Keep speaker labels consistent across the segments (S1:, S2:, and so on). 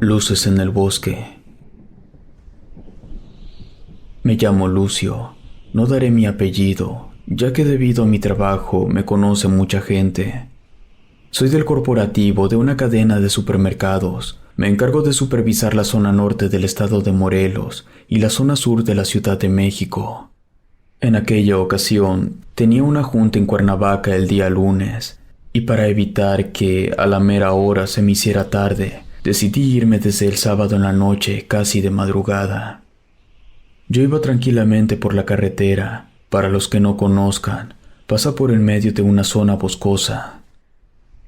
S1: Luces en el bosque. Me llamo Lucio. No daré mi apellido, ya que debido a mi trabajo me conoce mucha gente. Soy del corporativo de una cadena de supermercados. Me encargo de supervisar la zona norte del estado de Morelos y la zona sur de la Ciudad de México. En aquella ocasión, tenía una junta en Cuernavaca el día lunes, y para evitar que a la mera hora se me hiciera tarde, decidí irme desde el sábado en la noche, casi de madrugada. Yo iba tranquilamente por la carretera. Para los que no conozcan, pasa por el medio de una zona boscosa.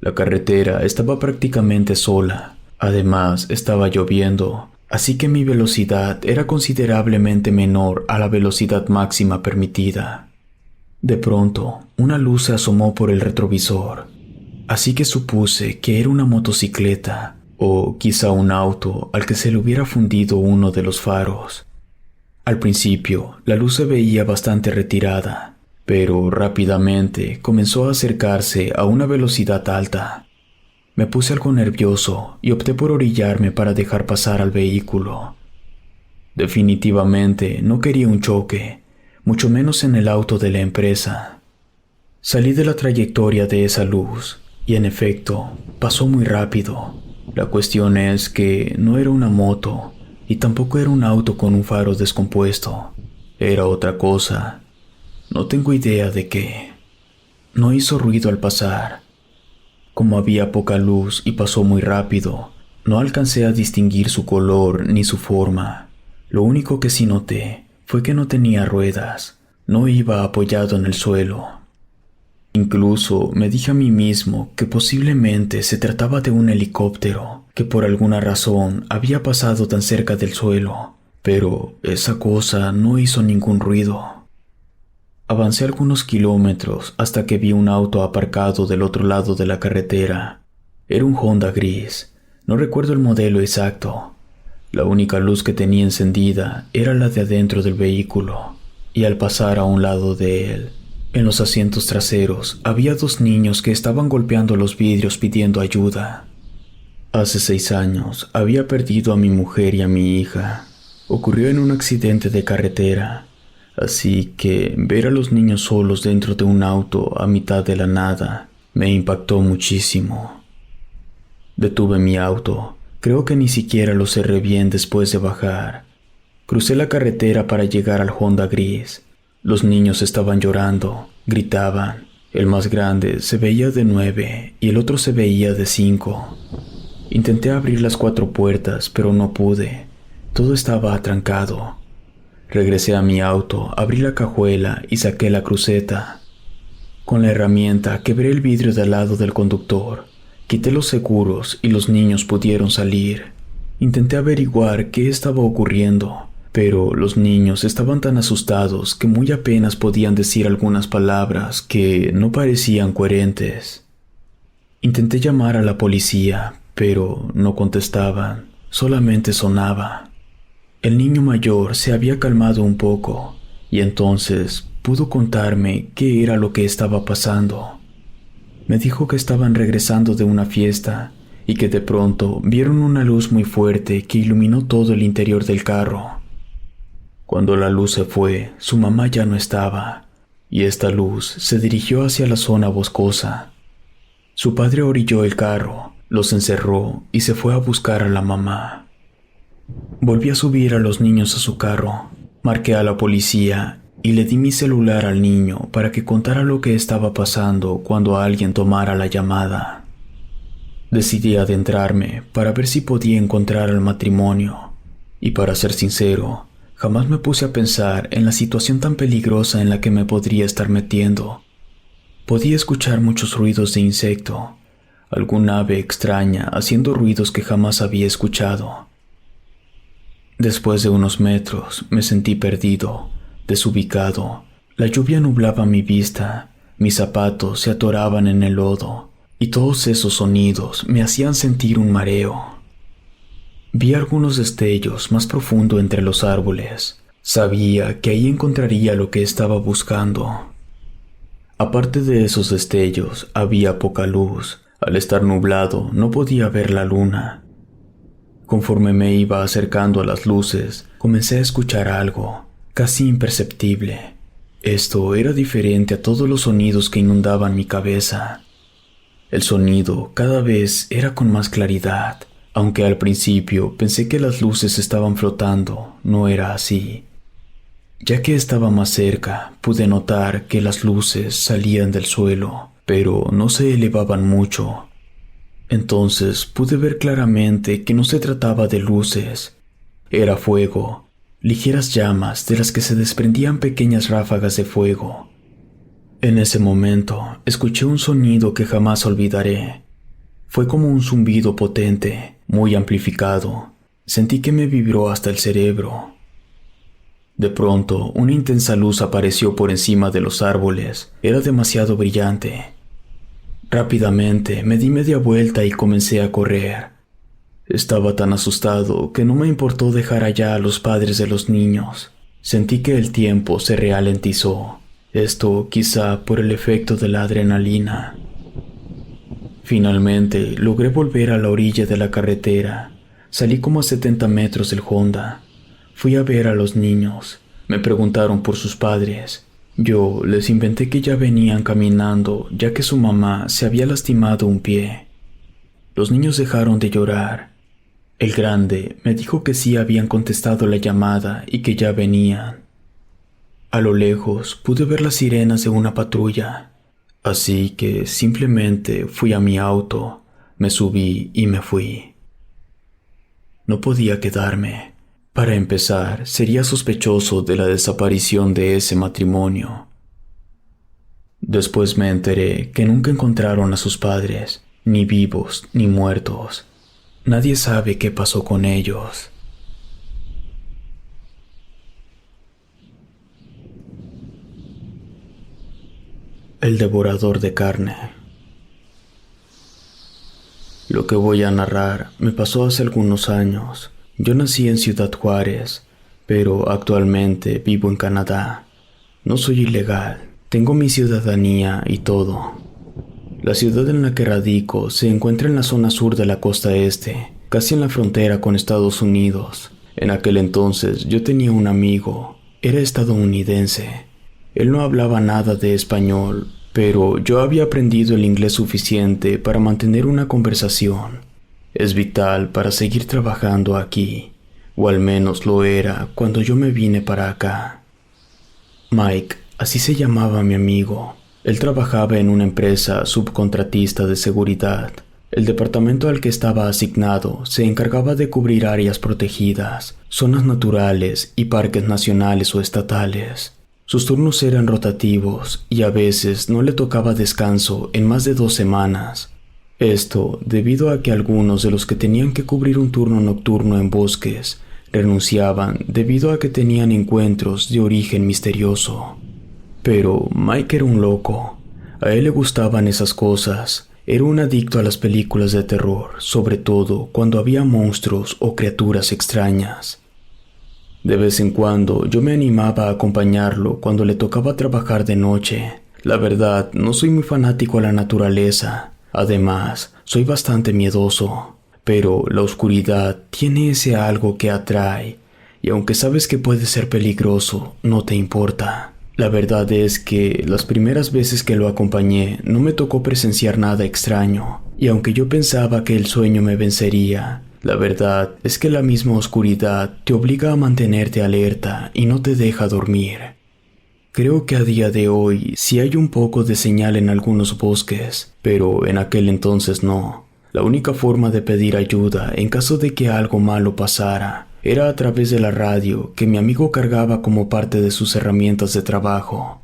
S1: La carretera estaba prácticamente sola. Además, estaba lloviendo, así que mi velocidad era considerablemente menor a la velocidad máxima permitida. De pronto, una luz se asomó por el retrovisor, así que supuse que era una motocicleta o quizá un auto al que se le hubiera fundido uno de los faros. Al principio, la luz se veía bastante retirada, pero rápidamente comenzó a acercarse a una velocidad alta. Me puse algo nervioso y opté por orillarme para dejar pasar al vehículo. Definitivamente no quería un choque, mucho menos en el auto de la empresa. Salí de la trayectoria de esa luz y, en efecto, pasó muy rápido. La cuestión es que no era una moto y tampoco era un auto con un faro descompuesto. Era otra cosa. No tengo idea de qué. No hizo ruido al pasar. Como había poca luz y pasó muy rápido, no alcancé a distinguir su color ni su forma. Lo único que sí noté fue que no tenía ruedas. No iba apoyado en el suelo. Incluso me dije a mí mismo que posiblemente se trataba de un helicóptero que por alguna razón había pasado tan cerca del suelo, pero esa cosa no hizo ningún ruido. Avancé algunos kilómetros hasta que vi un auto aparcado del otro lado de la carretera. Era un Honda gris. No recuerdo el modelo exacto. La única luz que tenía encendida era la de adentro del vehículo, y al pasar a un lado de él, en los asientos traseros había dos niños que estaban golpeando los vidrios pidiendo ayuda. Hace 6 años había perdido a mi mujer y a mi hija. Ocurrió en un accidente de carretera, así que ver a los niños solos dentro de un auto a mitad de la nada me impactó muchísimo. Detuve mi auto. Creo que ni siquiera lo cerré bien después de bajar. Crucé la carretera para llegar al Honda gris. Los niños estaban llorando, gritaban. El más grande se veía de 9 y el otro se veía de 5. Intenté abrir las 4 puertas, pero no pude. Todo estaba atrancado. Regresé a mi auto, abrí la cajuela y saqué la cruceta. Con la herramienta quebré el vidrio del lado del conductor. Quité los seguros y los niños pudieron salir. Intenté averiguar qué estaba ocurriendo, pero los niños estaban tan asustados que muy apenas podían decir algunas palabras que no parecían coherentes. Intenté llamar a la policía, pero no contestaban, solamente sonaba. El niño mayor se había calmado un poco, y entonces pudo contarme qué era lo que estaba pasando. Me dijo que estaban regresando de una fiesta y que de pronto vieron una luz muy fuerte que iluminó todo el interior del carro. Cuando la luz se fue, su mamá ya no estaba, y esta luz se dirigió hacia la zona boscosa. Su padre orilló el carro, los encerró y se fue a buscar a la mamá. Volví a subir a los niños a su carro, marqué a la policía y le di mi celular al niño para que contara lo que estaba pasando cuando alguien tomara la llamada. Decidí adentrarme para ver si podía encontrar al matrimonio, y para ser sincero, jamás me puse a pensar en la situación tan peligrosa en la que me podría estar metiendo. Podía escuchar muchos ruidos de insecto, algún ave extraña haciendo ruidos que jamás había escuchado. Después de unos metros me sentí perdido, desubicado. La lluvia nublaba mi vista, mis zapatos se atoraban en el lodo, y todos esos sonidos me hacían sentir un mareo. Vi algunos destellos más profundo entre los árboles. Sabía que ahí encontraría lo que estaba buscando. Aparte de esos destellos, había poca luz. Al estar nublado, no podía ver la luna. Conforme me iba acercando a las luces, comencé a escuchar algo, casi imperceptible. Esto era diferente a todos los sonidos que inundaban mi cabeza. El sonido cada vez era con más claridad, aunque al principio pensé que las luces estaban flotando, no era así. Ya que estaba más cerca, pude notar que las luces salían del suelo, pero no se elevaban mucho. Entonces pude ver claramente que no se trataba de luces. Era fuego, ligeras llamas de las que se desprendían pequeñas ráfagas de fuego. En ese momento escuché un sonido que jamás olvidaré. Fue como un zumbido potente, muy amplificado. Sentí que me vibró hasta el cerebro. De pronto, una intensa luz apareció por encima de los árboles. Era demasiado brillante. Rápidamente me di media vuelta y comencé a correr. Estaba tan asustado que no me importó dejar allá a los padres de los niños. Sentí que el tiempo se ralentizó. Esto quizá por el efecto de la adrenalina. Finalmente logré volver a la orilla de la carretera. Salí como a 70 metros del Honda. Fui a ver a los niños. Me preguntaron por sus padres. Yo les inventé que ya venían caminando, ya que su mamá se había lastimado un pie. Los niños dejaron de llorar. El grande me dijo que sí habían contestado la llamada y que ya venían. A lo lejos pude ver las sirenas de una patrulla. Así que simplemente fui a mi auto, me subí y me fui. No podía quedarme. Para empezar, sería sospechoso de la desaparición de ese matrimonio. Después me enteré que nunca encontraron a sus padres, ni vivos ni muertos. Nadie sabe qué pasó con ellos. El devorador de carne. Lo que voy a narrar me pasó hace algunos años. Yo nací en Ciudad Juárez, pero actualmente vivo en Canadá. No soy ilegal, tengo mi ciudadanía y todo. La ciudad en la que radico se encuentra en la zona sur de la costa este, casi en la frontera con Estados Unidos. En aquel entonces yo tenía un amigo, era estadounidense. Él no hablaba nada de español, pero yo había aprendido el inglés suficiente para mantener una conversación. Es vital para seguir trabajando aquí, o al menos lo era cuando yo me vine para acá. Mike, así se llamaba mi amigo. Él trabajaba en una empresa subcontratista de seguridad. El departamento al que estaba asignado se encargaba de cubrir áreas protegidas, zonas naturales y parques nacionales o estatales. Sus turnos eran rotativos y a veces no le tocaba descanso en más de 2 semanas. Esto debido a que algunos de los que tenían que cubrir un turno nocturno en bosques renunciaban debido a que tenían encuentros de origen misterioso. Pero Mike era un loco. A él le gustaban esas cosas. Era un adicto a las películas de terror, sobre todo cuando había monstruos o criaturas extrañas. De vez en cuando yo me animaba a acompañarlo cuando le tocaba trabajar de noche. La verdad, no soy muy fanático a la naturaleza. Además, soy bastante miedoso, pero la oscuridad tiene ese algo que atrae, y aunque sabes que puede ser peligroso, no te importa. La verdad es que las primeras veces que lo acompañé no me tocó presenciar nada extraño, y aunque yo pensaba que el sueño me vencería, la verdad es que la misma oscuridad te obliga a mantenerte alerta y no te deja dormir. Creo que a día de hoy sí hay un poco de señal en algunos bosques, pero en aquel entonces no. La única forma de pedir ayuda en caso de que algo malo pasara era a través de la radio que mi amigo cargaba como parte de sus herramientas de trabajo.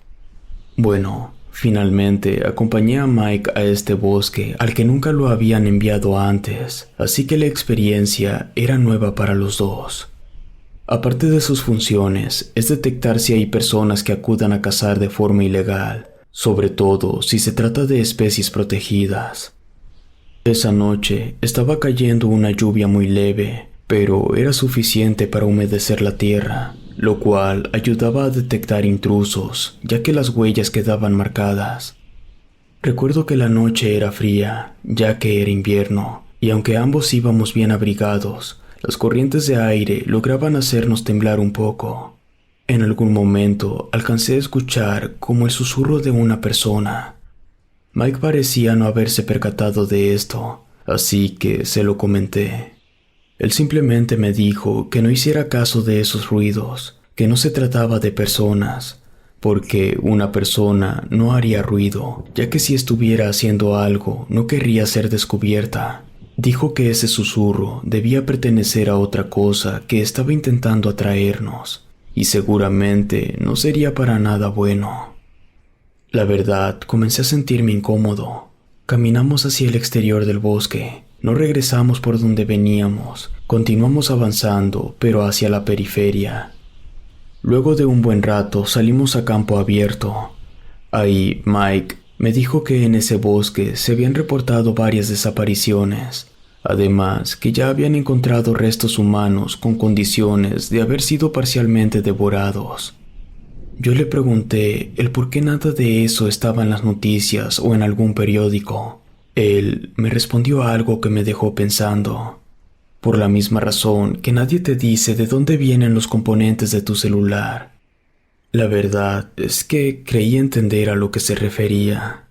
S1: Bueno, finalmente acompañé a Mike a este bosque al que nunca lo habían enviado antes, así que la experiencia era nueva para los dos. Aparte de sus funciones, es detectar si hay personas que acudan a cazar de forma ilegal, sobre todo si se trata de especies protegidas. Esa noche estaba cayendo una lluvia muy leve, pero era suficiente para humedecer la tierra, lo cual ayudaba a detectar intrusos, ya que las huellas quedaban marcadas. Recuerdo que la noche era fría, ya que era invierno, y aunque ambos íbamos bien abrigados, Las corrientes de aire lograban hacernos temblar un poco. En algún momento alcancé a escuchar como el susurro de una persona. Mike parecía no haberse percatado de esto, así que se lo comenté. Él simplemente me dijo que no hiciera caso de esos ruidos, que no se trataba de personas, porque una persona no haría ruido, ya que si estuviera haciendo algo no querría ser descubierta. Dijo que ese susurro debía pertenecer a otra cosa que estaba intentando atraernos, y seguramente no sería para nada bueno. La verdad, comencé a sentirme incómodo. Caminamos hacia el exterior del bosque. No regresamos por donde veníamos. Continuamos avanzando, pero hacia la periferia. Luego de un buen rato salimos a campo abierto. Ahí Mike me dijo que en ese bosque se habían reportado varias desapariciones. Además, que ya habían encontrado restos humanos con condiciones de haber sido parcialmente devorados. Yo le pregunté el por qué nada de eso estaba en las noticias o en algún periódico. Él me respondió algo que me dejó pensando. Por la misma razón que nadie te dice de dónde vienen los componentes de tu celular. La verdad es que creí entender a lo que se refería.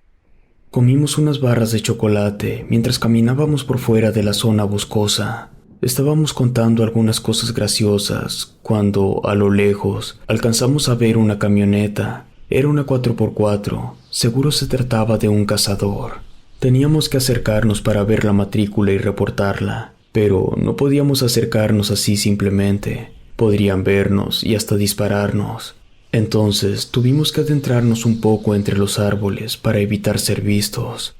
S1: Comimos unas barras de chocolate mientras caminábamos por fuera de la zona boscosa. Estábamos contando algunas cosas graciosas cuando, a lo lejos, alcanzamos a ver una camioneta. Era una 4x4, seguro se trataba de un cazador. Teníamos que acercarnos para ver la matrícula y reportarla, pero no podíamos acercarnos así simplemente. Podrían vernos y hasta dispararnos. Entonces tuvimos que adentrarnos un poco entre los árboles para evitar ser vistos.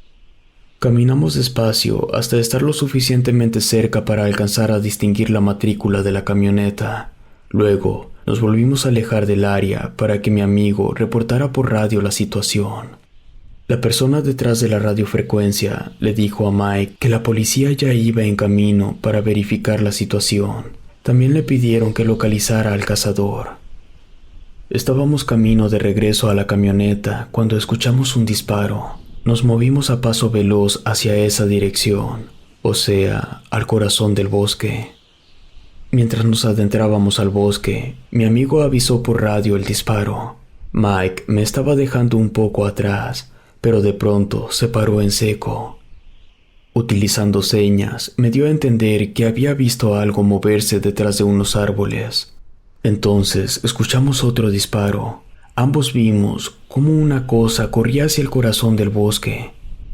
S1: Caminamos despacio hasta estar lo suficientemente cerca para alcanzar a distinguir la matrícula de la camioneta. Luego nos volvimos a alejar del área para que mi amigo reportara por radio la situación. La persona detrás de la radiofrecuencia le dijo a Mike que la policía ya iba en camino para verificar la situación. También le pidieron que localizara al cazador. Estábamos camino de regreso a la camioneta cuando escuchamos un disparo. Nos movimos a paso veloz hacia esa dirección, o sea, al corazón del bosque. Mientras nos adentrábamos al bosque, mi amigo avisó por radio el disparo. Mike me estaba dejando un poco atrás, pero de pronto se paró en seco. Utilizando señas, me dio a entender que había visto algo moverse detrás de unos árboles. Entonces escuchamos otro disparo. Ambos vimos cómo una cosa corría hacia el corazón del bosque.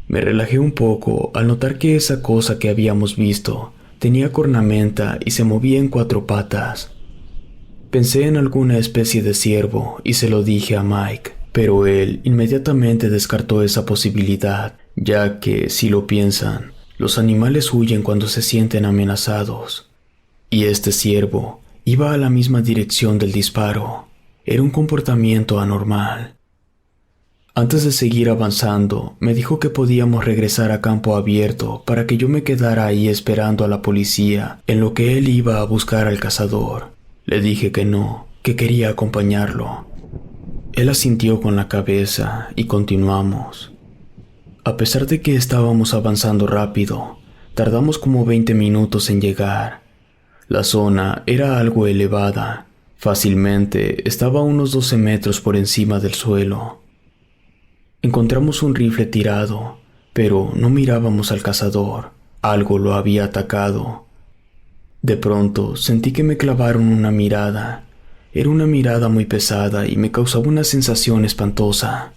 S1: Me relajé un poco al notar que esa cosa que habíamos visto tenía cornamenta y se movía en 4 patas. Pensé en alguna especie de ciervo y se lo dije a Mike, pero él inmediatamente descartó esa posibilidad, ya que, si lo piensan, los animales huyen cuando se sienten amenazados. Y este ciervo iba a la misma dirección del disparo. Era un comportamiento anormal. Antes de seguir avanzando, me dijo que podíamos regresar a campo abierto para que yo me quedara ahí esperando a la policía en lo que él iba a buscar al cazador. Le dije que no, que quería acompañarlo. Él asintió con la cabeza y continuamos. A pesar de que estábamos avanzando rápido, tardamos como 20 minutos en llegar. La zona era algo elevada. Fácilmente estaba a unos 12 metros por encima del suelo. Encontramos un rifle tirado, pero no mirábamos al cazador. Algo lo había atacado. De pronto sentí que me clavaron una mirada. Era una mirada muy pesada y me causaba una sensación espantosa.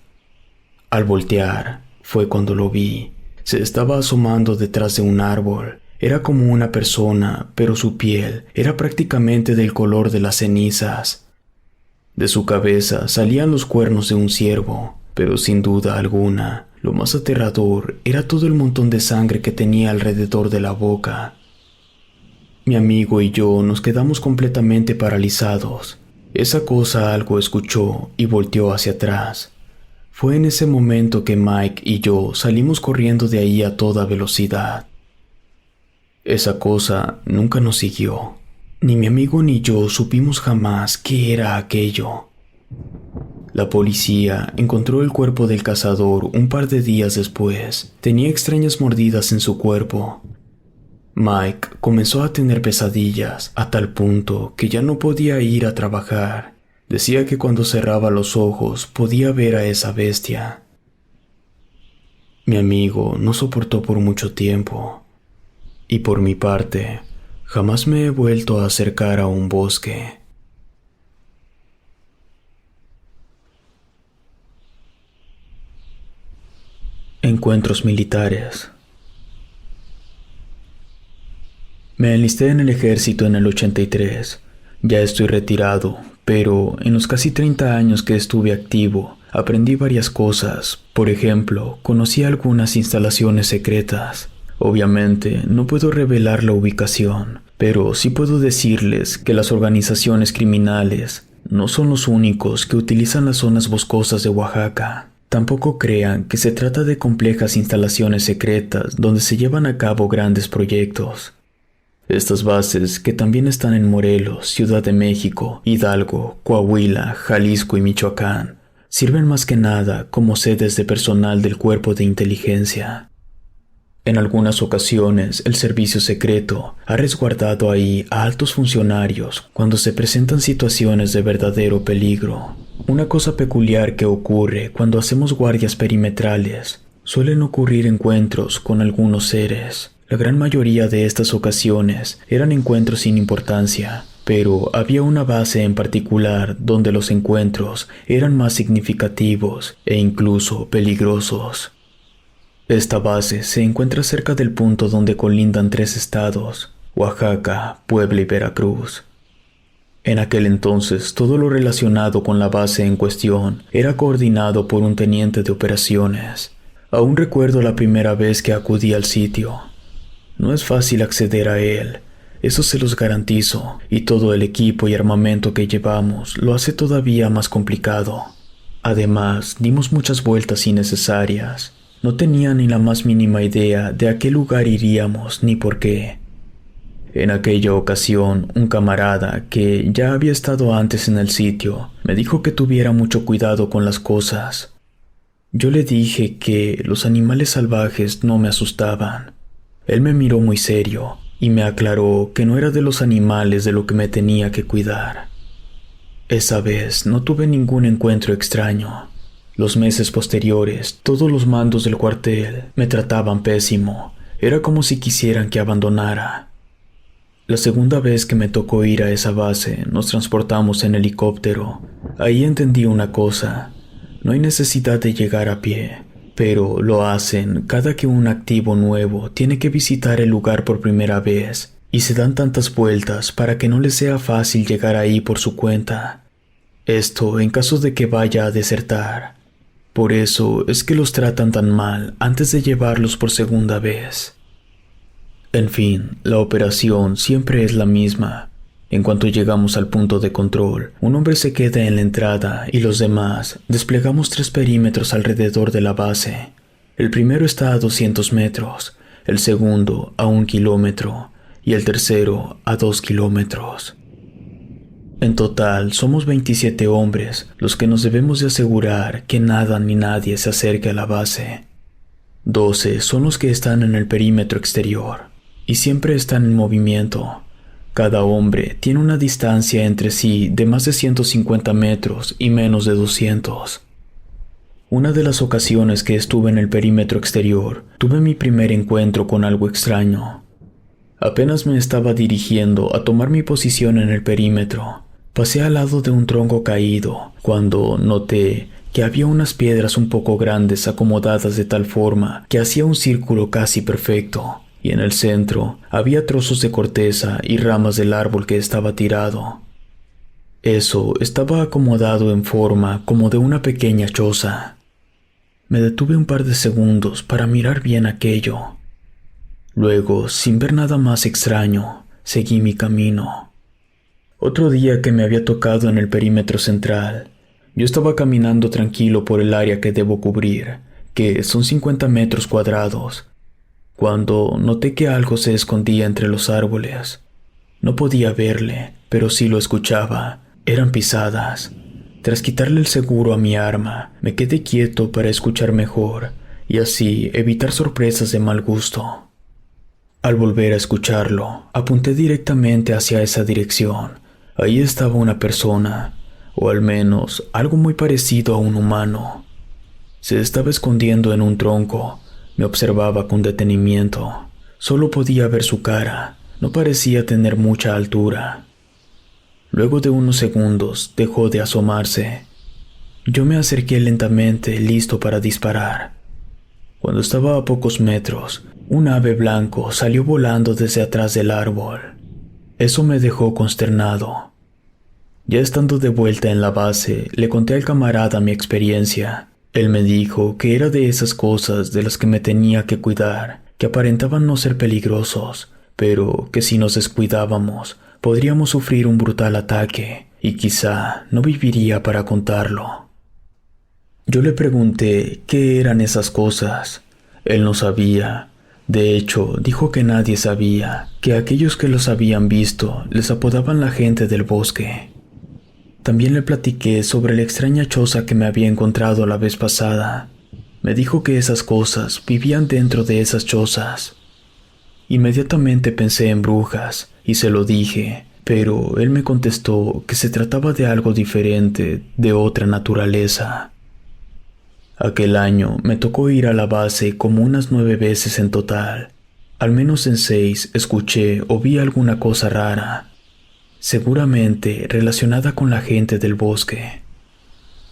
S1: Al voltear, fue cuando lo vi. Se estaba asomando detrás de un árbol. Era como una persona, pero su piel era prácticamente del color de las cenizas. De su cabeza salían los cuernos de un ciervo, pero sin duda alguna, lo más aterrador era todo el montón de sangre que tenía alrededor de la boca. Mi amigo y yo nos quedamos completamente paralizados. Esa cosa algo escuchó y volteó hacia atrás. Fue en ese momento que Mike y yo salimos corriendo de ahí a toda velocidad. Esa cosa nunca nos siguió. Ni mi amigo ni yo supimos jamás qué era aquello. La policía encontró el cuerpo del cazador un par de días después. Tenía extrañas mordidas en su cuerpo. Mike comenzó a tener pesadillas a tal punto que ya no podía ir a trabajar. Decía que cuando cerraba los ojos podía ver a esa bestia. Mi amigo no soportó por mucho tiempo, y por mi parte, jamás me he vuelto a acercar a un bosque. Encuentros militares. Me enlisté en el ejército en el 83. Ya estoy retirado, pero en los casi 30 años que estuve activo, aprendí varias cosas. Por ejemplo, conocí algunas instalaciones secretas. Obviamente, no puedo revelar la ubicación, pero sí puedo decirles que las organizaciones criminales no son los únicos que utilizan las zonas boscosas de Oaxaca. Tampoco crean que se trata de complejas instalaciones secretas donde se llevan a cabo grandes proyectos. Estas bases, que también están en Morelos, Ciudad de México, Hidalgo, Coahuila, Jalisco y Michoacán, sirven más que nada como sedes de personal del cuerpo de inteligencia. En algunas ocasiones, el servicio secreto ha resguardado ahí a altos funcionarios cuando se presentan situaciones de verdadero peligro. Una cosa peculiar que ocurre cuando hacemos guardias perimetrales, suelen ocurrir encuentros con algunos seres. La gran mayoría de estas ocasiones eran encuentros sin importancia, pero había una base en particular donde los encuentros eran más significativos e incluso peligrosos. Esta base se encuentra cerca del punto donde colindan 3 estados, Oaxaca, Puebla y Veracruz. En aquel entonces, todo lo relacionado con la base en cuestión era coordinado por un teniente de operaciones. Aún recuerdo la primera vez que acudí al sitio. No es fácil acceder a él, eso se los garantizo, y todo el equipo y armamento que llevamos lo hace todavía más complicado. Además, dimos muchas vueltas innecesarias. No tenía ni la más mínima idea de a qué lugar iríamos ni por qué. En aquella ocasión, un camarada que ya había estado antes en el sitio me dijo que tuviera mucho cuidado con las cosas. Yo le dije que los animales salvajes no me asustaban. Él me miró muy serio y me aclaró que no era de los animales de lo que me tenía que cuidar. Esa vez no tuve ningún encuentro extraño. Los meses posteriores, todos los mandos del cuartel me trataban pésimo. Era como si quisieran que abandonara. La segunda vez que me tocó ir a esa base, nos transportamos en helicóptero. Ahí entendí una cosa: no hay necesidad de llegar a pie, pero lo hacen cada que un activo nuevo tiene que visitar el lugar por primera vez, y se dan tantas vueltas para que no les sea fácil llegar ahí por su cuenta. Esto en caso de que vaya a desertar. Por eso es que los tratan tan mal antes de llevarlos por segunda vez. En fin, la operación siempre es la misma. En cuanto llegamos al punto de control, un hombre se queda en la entrada y los demás desplegamos 3 perímetros alrededor de la base. El primero está a 200 metros, el segundo a 1 kilómetro y el tercero a 2 kilómetros. En total, somos 27 hombres los que nos debemos de asegurar que nada ni nadie se acerque a la base. 12 son los que están en el perímetro exterior, y siempre están en movimiento. Cada hombre tiene una distancia entre sí de más de 150 metros y menos de 200. Una de las ocasiones que estuve en el perímetro exterior, tuve mi primer encuentro con algo extraño. Apenas me estaba dirigiendo a tomar mi posición en el perímetro, pasé al lado de un tronco caído, cuando noté que había unas piedras un poco grandes acomodadas de tal forma que hacía un círculo casi perfecto, y en el centro había trozos de corteza y ramas del árbol que estaba tirado. Eso estaba acomodado en forma como de una pequeña choza. Me detuve un par de segundos para mirar bien aquello. Luego, sin ver nada más extraño, seguí mi camino. Otro día que me había tocado en el perímetro central, yo estaba caminando tranquilo por el área que debo cubrir, que son 50 metros cuadrados, cuando noté que algo se escondía entre los árboles. No podía verle, pero sí lo escuchaba. Eran pisadas. Tras quitarle el seguro a mi arma, me quedé quieto para escuchar mejor y así evitar sorpresas de mal gusto. Al volver a escucharlo, apunté directamente hacia esa dirección. Ahí estaba una persona, o al menos algo muy parecido a un humano. Se estaba escondiendo en un tronco. Me observaba con detenimiento. Solo podía ver su cara. No parecía tener mucha altura. Luego de unos segundos dejó de asomarse. Yo me acerqué lentamente, listo para disparar. Cuando estaba a pocos metros, un ave blanco salió volando desde atrás del árbol. Eso me dejó consternado. Ya estando de vuelta en la base, le conté al camarada mi experiencia. Él me dijo que era de esas cosas de las que me tenía que cuidar, que aparentaban no ser peligrosos, pero que si nos descuidábamos, podríamos sufrir un brutal ataque, y quizá no viviría para contarlo. Yo le pregunté qué eran esas cosas. Él no sabía. De hecho, dijo que nadie sabía, que aquellos que los habían visto les apodaban la gente del bosque. También le platiqué sobre la extraña choza que me había encontrado la vez pasada. Me dijo que esas cosas vivían dentro de esas chozas. Inmediatamente pensé en brujas y se lo dije, pero él me contestó que se trataba de algo diferente, de otra naturaleza. Aquel año me tocó ir a la base como unas 9 veces en total. Al menos en 6 escuché o vi alguna cosa rara, seguramente relacionada con la gente del bosque.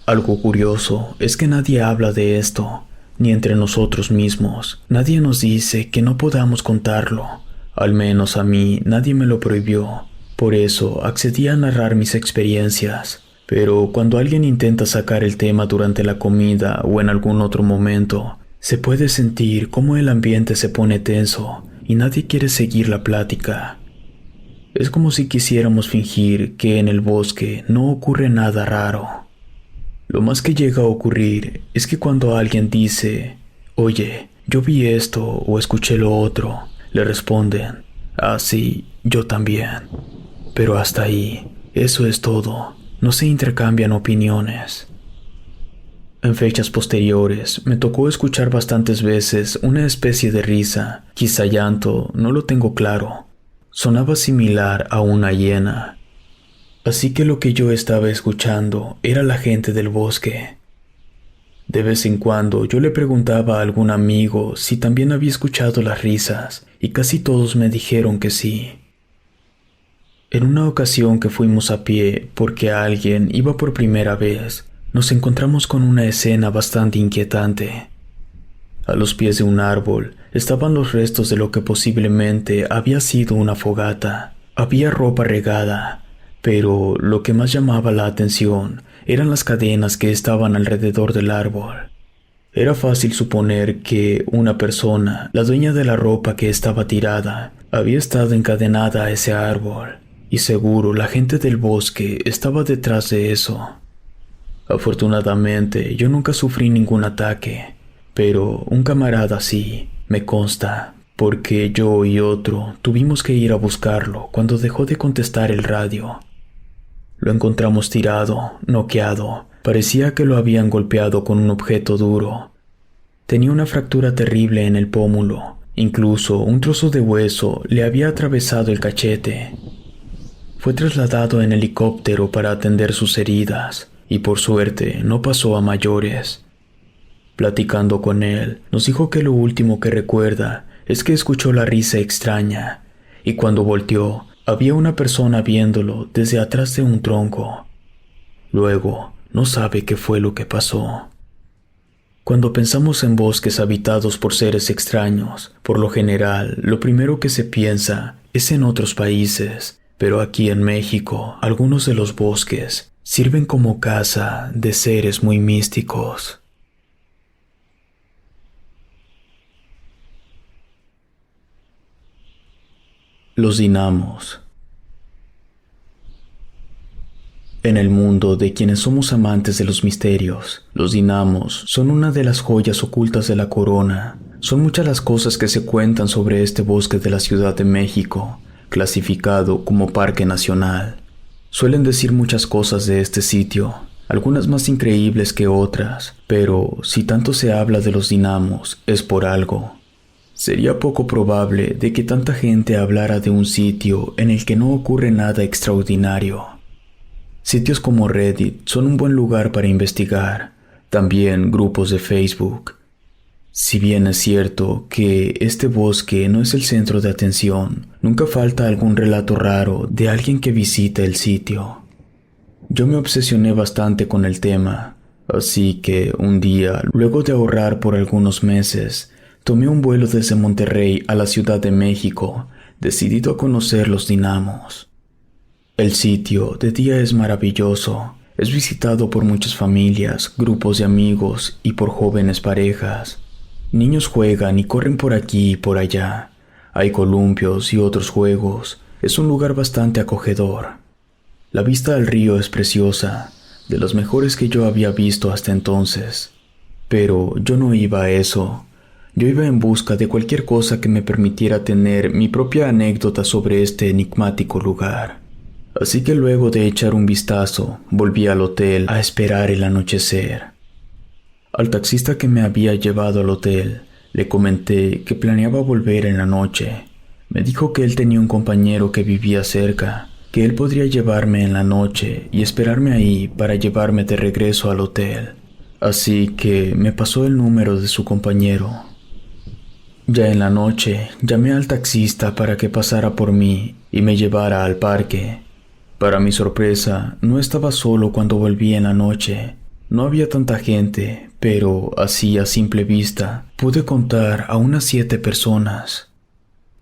S1: Algo curioso es que nadie habla de esto, ni entre nosotros mismos. Nadie nos dice que no podamos contarlo. Al menos a mí nadie me lo prohibió. Por eso accedí a narrar mis experiencias. Pero cuando alguien intenta sacar el tema durante la comida o en algún otro momento, se puede sentir cómo el ambiente se pone tenso y nadie quiere seguir la plática. Es como si quisiéramos fingir que en el bosque no ocurre nada raro. Lo más que llega a ocurrir es que cuando alguien dice, «Oye, yo vi esto o escuché lo otro», le responden, «Ah, sí, yo también». Pero hasta ahí, eso es todo. No se intercambian opiniones. En fechas posteriores, me tocó escuchar bastantes veces una especie de risa, quizá llanto, no lo tengo claro. Sonaba similar a una hiena. Así que lo que yo estaba escuchando era la gente del bosque. De vez en cuando yo le preguntaba a algún amigo si también había escuchado las risas, y casi todos me dijeron que sí. En una ocasión que fuimos a pie porque alguien iba por primera vez, nos encontramos con una escena bastante inquietante. A los pies de un árbol estaban los restos de lo que posiblemente había sido una fogata. Había ropa regada, pero lo que más llamaba la atención eran las cadenas que estaban alrededor del árbol. Era fácil suponer que una persona, la dueña de la ropa que estaba tirada, había estado encadenada a ese árbol. Y seguro la gente del bosque estaba detrás de eso. Afortunadamente, yo nunca sufrí ningún ataque, pero un camarada sí, me consta, porque yo y otro tuvimos que ir a buscarlo cuando dejó de contestar el radio. Lo encontramos tirado, noqueado, parecía que lo habían golpeado con un objeto duro. Tenía una fractura terrible en el pómulo, incluso un trozo de hueso le había atravesado el cachete. Fue trasladado en helicóptero para atender sus heridas, y por suerte no pasó a mayores. Platicando con él, nos dijo que lo último que recuerda es que escuchó la risa extraña, y cuando volteó, había una persona viéndolo desde atrás de un tronco. Luego, no sabe qué fue lo que pasó. Cuando pensamos en bosques habitados por seres extraños, por lo general, lo primero que se piensa es en otros países. Pero aquí en México, algunos de los bosques sirven como casa de seres muy místicos. Los dinamos. En el mundo de quienes somos amantes de los misterios, los dinamos son una de las joyas ocultas de la corona. Son muchas las cosas que se cuentan sobre este bosque de la Ciudad de México, clasificado como parque nacional. Suelen decir muchas cosas de este sitio, algunas más increíbles que otras, pero si tanto se habla de los dinamos es por algo. Sería poco probable de que tanta gente hablara de un sitio en el que no ocurre nada extraordinario. Sitios como Reddit son un buen lugar para investigar, también grupos de Facebook. Si bien es cierto que este bosque no es el centro de atención, nunca falta algún relato raro de alguien que visita el sitio. Yo me obsesioné bastante con el tema, así que un día, luego de ahorrar por algunos meses, tomé un vuelo desde Monterrey a la Ciudad de México, decidido a conocer los dinamos. El sitio de día es maravilloso, es visitado por muchas familias, grupos de amigos y por jóvenes parejas. Niños juegan y corren por aquí y por allá. Hay columpios y otros juegos. Es un lugar bastante acogedor. La vista al río es preciosa, de las mejores que yo había visto hasta entonces. Pero yo no iba a eso. Yo iba en busca de cualquier cosa que me permitiera tener mi propia anécdota sobre este enigmático lugar. Así que luego de echar un vistazo, volví al hotel a esperar el anochecer. Al taxista que me había llevado al hotel, le comenté que planeaba volver en la noche. Me dijo que él tenía un compañero que vivía cerca, que él podría llevarme en la noche y esperarme ahí para llevarme de regreso al hotel. Así que me pasó el número de su compañero. Ya en la noche, llamé al taxista para que pasara por mí y me llevara al parque. Para mi sorpresa, no estaba solo cuando volví en la noche. No había tanta gente, pero así a simple vista pude contar a unas 7 personas.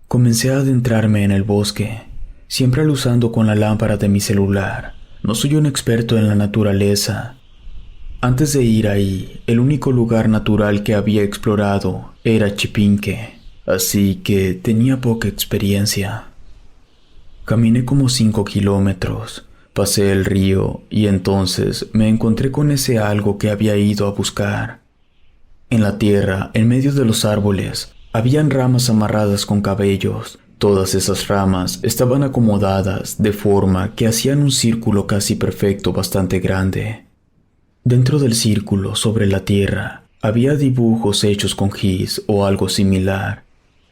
S1: Comencé a adentrarme en el bosque, siempre aluzando con la lámpara de mi celular. No soy un experto en la naturaleza. Antes de ir ahí, el único lugar natural que había explorado era Chipinque, así que tenía poca experiencia. Caminé como 5 kilómetros. Pasé el río y entonces me encontré con ese algo que había ido a buscar. En la tierra, en medio de los árboles, habían ramas amarradas con cabellos. Todas esas ramas estaban acomodadas de forma que hacían un círculo casi perfecto bastante grande. Dentro del círculo, sobre la tierra, había dibujos hechos con gis o algo similar.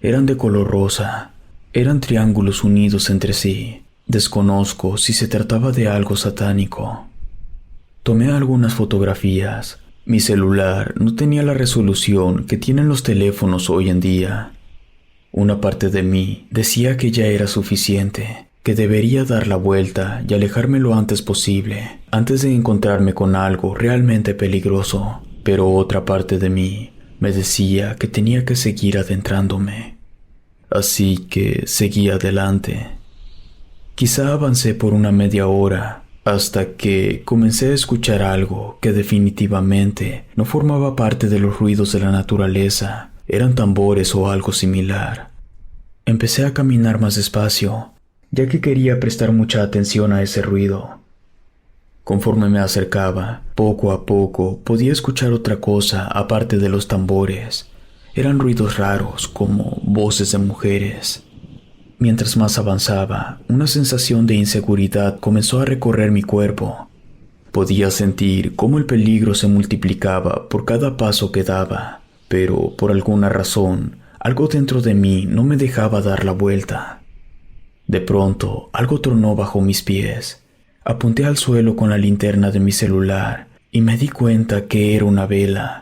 S1: Eran de color rosa. Eran triángulos unidos entre sí. Desconozco si se trataba de algo satánico. Tomé algunas fotografías. Mi celular no tenía la resolución que tienen los teléfonos hoy en día. Una parte de mí decía que ya era suficiente, que debería dar la vuelta y alejarme lo antes posible, antes de encontrarme con algo realmente peligroso. Pero otra parte de mí me decía que tenía que seguir adentrándome. Así que seguí adelante. Quizá avancé por una media hora, hasta que comencé a escuchar algo que definitivamente no formaba parte de los ruidos de la naturaleza. Eran tambores o algo similar. Empecé a caminar más despacio, ya que quería prestar mucha atención a ese ruido. Conforme me acercaba, poco a poco podía escuchar otra cosa aparte de los tambores. Eran ruidos raros, como voces de mujeres. Mientras más avanzaba, una sensación de inseguridad comenzó a recorrer mi cuerpo. Podía sentir cómo el peligro se multiplicaba por cada paso que daba, pero por alguna razón, algo dentro de mí no me dejaba dar la vuelta. De pronto, algo tronó bajo mis pies. Apunté al suelo con la linterna de mi celular y me di cuenta que era una vela.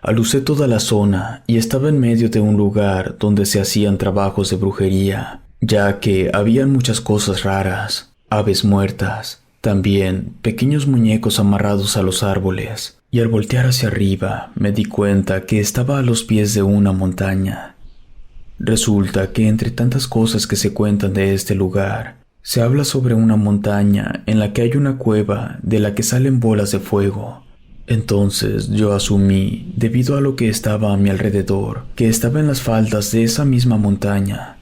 S1: Alucé toda la zona y estaba en medio de un lugar donde se hacían trabajos de brujería, ya que habían muchas cosas raras, aves muertas, también pequeños muñecos amarrados a los árboles, y al voltear hacia arriba me di cuenta que estaba a los pies de una montaña. Resulta que entre tantas cosas que se cuentan de este lugar, se habla sobre una montaña en la que hay una cueva de la que salen bolas de fuego. Entonces yo asumí, debido a lo que estaba a mi alrededor, que estaba en las faldas de esa misma montaña,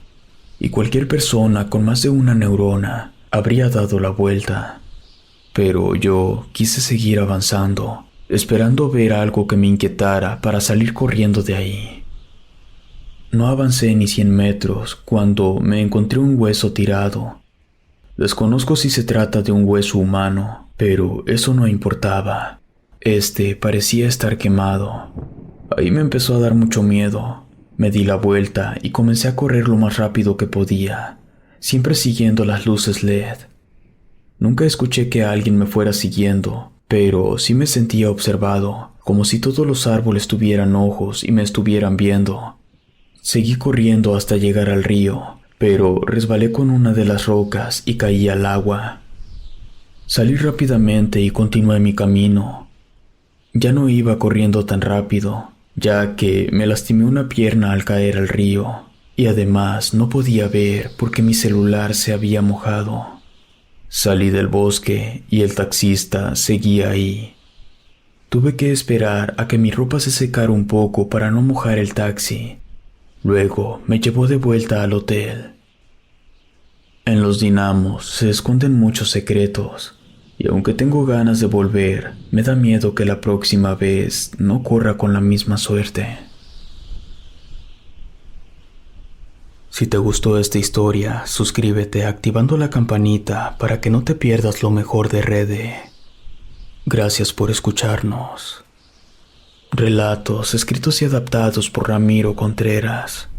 S1: y cualquier persona con más de una neurona habría dado la vuelta. Pero yo quise seguir avanzando, esperando ver algo que me inquietara para salir corriendo de ahí. No avancé ni 100 metros cuando me encontré un hueso tirado. Desconozco si se trata de un hueso humano, pero eso no importaba. Parecía estar quemado. Ahí me empezó a dar mucho miedo. Me di la vuelta y comencé a correr lo más rápido que podía, siempre siguiendo las luces LED. Nunca escuché que alguien me fuera siguiendo, pero sí me sentía observado, como si todos los árboles tuvieran ojos y me estuvieran viendo. Seguí corriendo hasta llegar al río, pero resbalé con una de las rocas y caí al agua. Salí rápidamente y continué mi camino. Ya no iba corriendo tan rápido, ya que me lastimé una pierna al caer al río, y además no podía ver porque mi celular se había mojado. Salí del bosque y el taxista seguía ahí. Tuve que esperar a que mi ropa se secara un poco para no mojar el taxi. Luego me llevó de vuelta al hotel. En los dinamos se esconden muchos secretos, y aunque tengo ganas de volver, me da miedo que la próxima vez no corra con la misma suerte. Si te gustó esta historia, suscríbete activando la campanita para que no te pierdas lo mejor de Rede. Gracias por escucharnos. Relatos escritos y adaptados por Ramiro Contreras.